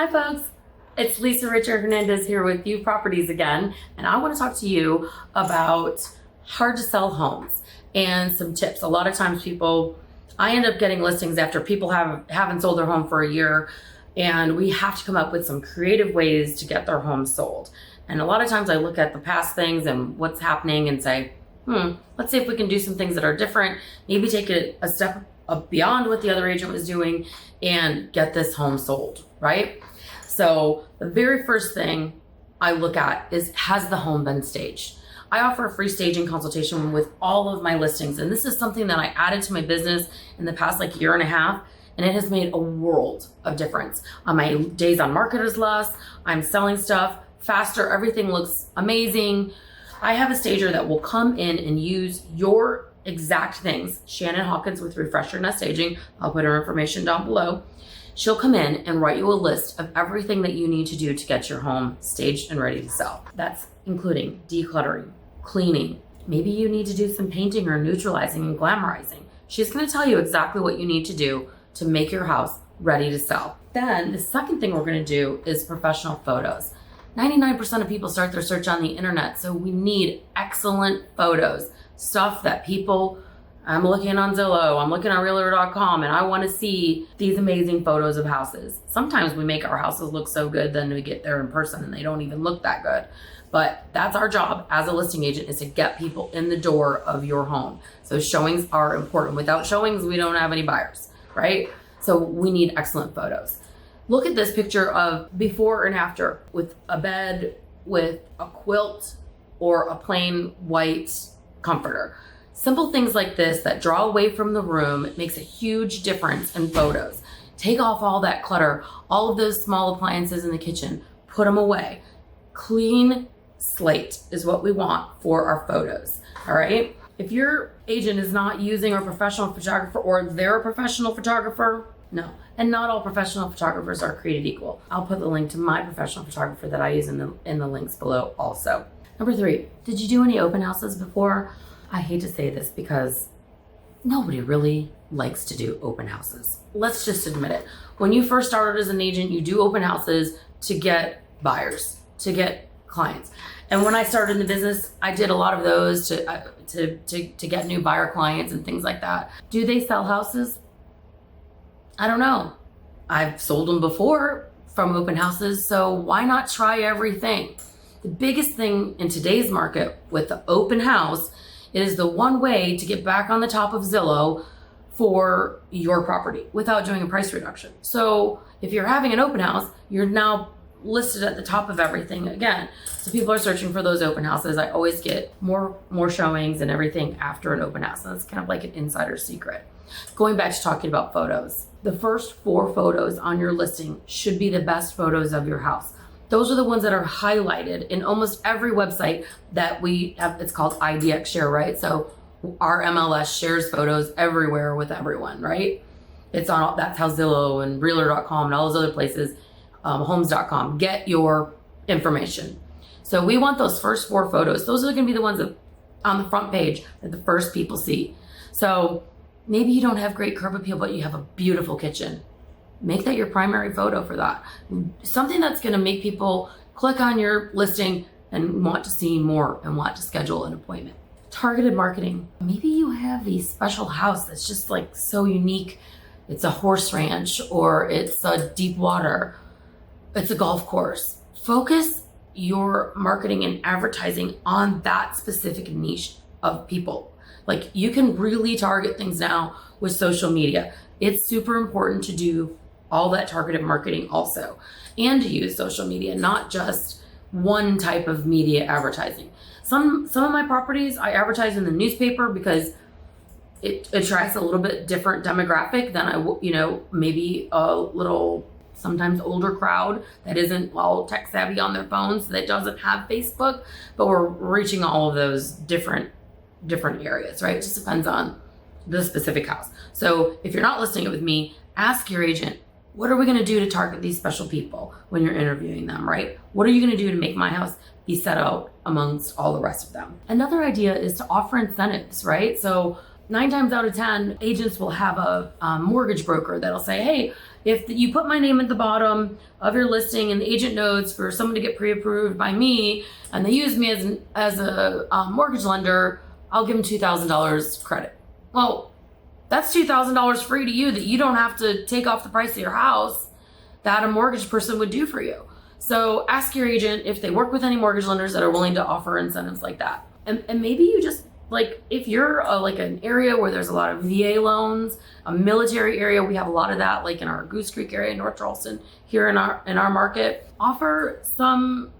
Hi folks, it's Lisa Richart-Hernandez here with You Properties again, and I want to talk to you about hard to sell homes and some tips. A lot of times I end up getting listings after people haven't sold their home for a year, and we have to come up with some creative ways to get their home sold. And a lot of times I look at the past things and what's happening and say, let's see if we can do some things that are different, maybe take it a step beyond what the other agent was doing and get this home sold, right? So the very first thing I look at is, has the home been staged? I offer a free staging consultation with all of my listings, and this is something that I added to my business in the past year and a half, and it has made a world of difference. My days on market is less, I'm selling stuff faster, everything looks amazing. I have a stager that will come in and use your exact things. Shannon Hawkins with Richart-Hernandez Staging. I'll put her information down below. She'll come in and write you a list of everything that you need to do to get your home staged and ready to sell. That's including decluttering, cleaning. Maybe you need to do some painting or neutralizing and glamorizing. She's going to tell you exactly what you need to do to make your house ready to sell. Then the second thing we're going to do is professional photos. 99% of people start their search on the internet, so we need excellent photos. Stuff that I'm looking on Zillow, I'm looking on Realtor.com, and I want to see these amazing photos of houses. Sometimes we make our houses look so good, then we get there in person and they don't even look that good. But that's our job as a listing agent, is to get people in the door of your home. So showings are important. Without showings, we don't have any buyers, right? So we need excellent photos. Look at this picture of before and after, with a bed, with a quilt, or a plain white comforter. Simple things like this that draw away from the room. It makes a huge difference in photos. Take off all that clutter, all of those small appliances in the kitchen, put them away. Clean slate is what we want for our photos, all right? If your agent is not using a professional photographer, or they're a professional photographer, no. And not all professional photographers are created equal. I'll put the link to my professional photographer that I use in the links below also. Number 3, did you do any open houses before? I hate to say this because nobody really likes to do open houses. Let's just admit it. When you first started as an agent, you do open houses to get buyers, to get clients. And when I started in the business, I did a lot of those to get new buyer clients and things like that. Do they sell houses? I don't know. I've sold them before from open houses, so why not try everything? The biggest thing in today's market with the open house, it is the one way to get back on the top of Zillow for your property without doing a price reduction. So if you're having an open house, you're now listed at the top of everything again. So people are searching for those open houses. I always get more showings and everything after an open house. And that's kind of like an insider secret. Going back to talking about photos, the first 4 photos on your listing should be the best photos of your house. Those are the ones that are highlighted in almost every website that we have. It's called IDX Share, right? So our MLS shares photos everywhere with everyone, right? That's how Zillow and Realtor.com and all those other places, Homes.com, get your information. So we want those first 4 photos. Those are going to be the ones that on the front page that the first people see. So maybe you don't have great curb appeal, but you have a beautiful kitchen. Make that your primary photo for that. Something that's going to make people click on your listing and want to see more and want to schedule an appointment. Targeted marketing. Maybe you have a special house that's just so unique. It's a horse ranch, or it's a deep water. It's a golf course. Focus your marketing and advertising on that specific niche of people. You can really target things now with social media. It's super important to do all that targeted marketing also, and to use social media, not just one type of media advertising. Some of my properties I advertise in the newspaper because it attracts a little bit different demographic than maybe a little sometimes older crowd that isn't all tech savvy on their phones, that doesn't have Facebook, but we're reaching all of those different areas, right? It just depends on the specific house. So if you're not listing it with me, ask your agent, what are we going to do to target these special people when you're interviewing them, right? What are you going to do to make my house be set out amongst all the rest of them? Another idea is to offer incentives, right? So 9 times out of 10, agents will have a mortgage broker that'll say, hey, if you put my name at the bottom of your listing in the agent notes for someone to get pre-approved by me, and they use me as a mortgage lender, I'll give them $2,000 credit. Well, that's $2,000 free to you that you don't have to take off the price of your house that a mortgage person would do for you. So ask your agent if they work with any mortgage lenders that are willing to offer incentives like that. And maybe you just, like, if you're like an area where there's a lot of VA loans, a military area, we have a lot of that, like in our Goose Creek area, North Charleston, here in our market, offer some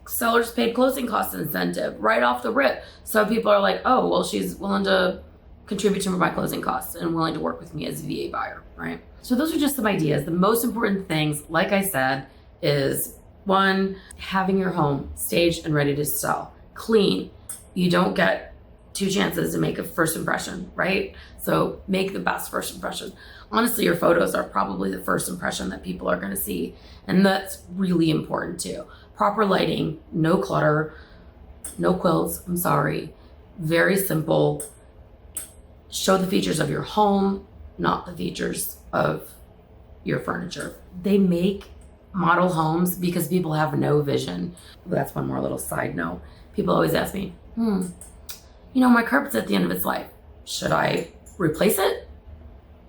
sellers paid closing cost incentive right off the rip. So people are like, oh, well, she's willing to contribute to my closing costs and willing to work with me as a VA buyer, right? So those are just some ideas. The most important things, like I said, is 1, having your home staged and ready to sell, clean. You don't get 2 chances to make a first impression, right? So make the best first impression. Honestly, your photos are probably the first impression that people are going to see. And that's really important too. Proper lighting, no clutter, no quilts, I'm sorry. Very simple. Show the features of your home, not the features of your furniture. They make model homes because people have no vision. That's one more little side note. People always ask me, my carpet's at the end of its life. Should I replace it?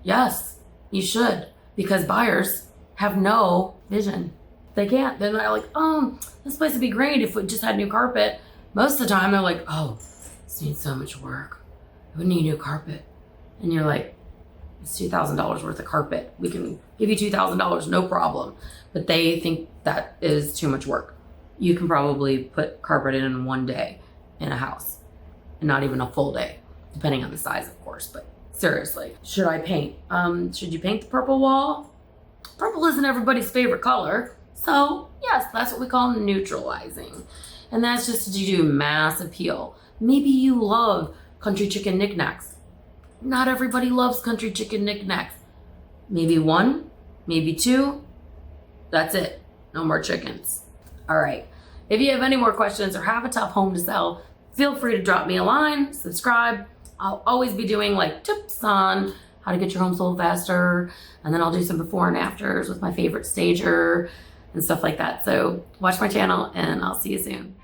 Yes, you should, because buyers have no vision. They can't. They're not like, this place would be great if we just had new carpet. Most of the time they're like, this needs so much work. We need new carpet. And you're like, it's $2,000 worth of carpet. We can give you $2,000, no problem. But they think that is too much work. You can probably put carpet in 1 day in a house, and not even a full day, depending on the size, of course. But seriously, should I paint? Should you paint the purple wall? Purple isn't everybody's favorite color. So yes, that's what we call neutralizing. And that's just to do mass appeal. Maybe you love country chicken knickknacks. Not everybody loves country chicken knickknacks. Maybe 1, maybe 2. That's it. No more chickens. All right. If you have any more questions or have a tough home to sell, feel free to drop me a line, subscribe. I'll always be doing like tips on how to get your home sold faster. And then I'll do some before and afters with my favorite stager and stuff like that. So watch my channel and I'll see you soon.